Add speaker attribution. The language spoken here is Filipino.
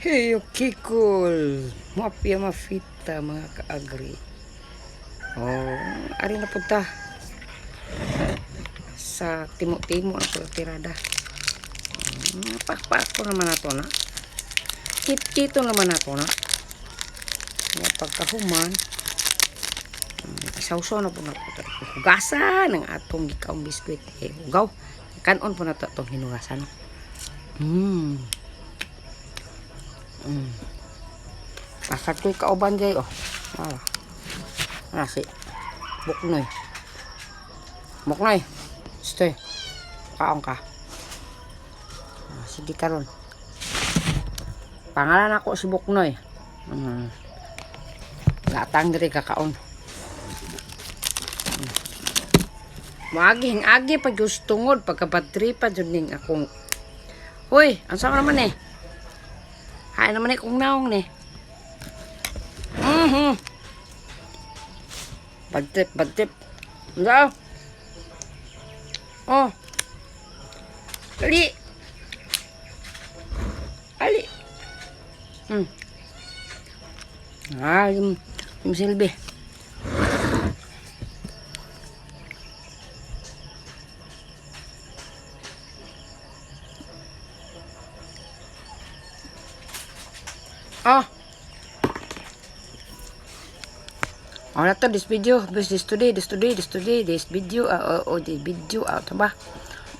Speaker 1: Hey, okay, cool. Mafia mafita mga kaagri. Oh, ari na punta sa timo-timo ang tirada. Pakpak ko naman nato na. Kit-kito naman nato na. Nga pagkahuman, sausaw na po na po. Hugasan ng atong gikaong biskwit. Hugaw. Kanon po na ito itong hinugasan. Pasat ko'y kauban jay, oh. Nasi. Buknoy. Buknoy. Stay. Kaong ka. Sige karon. Pangalan ako si Buknoy. Gatang diri kakaon. Maaging-agi pag gustungod pagkabatri pa dyan ning akong. Hoy, ang sama naman eh. Hain naman eh kung naong ni. Badtip. Ano? Oh. Ali. Yung silbi. This video, this video, this video, this video, this video,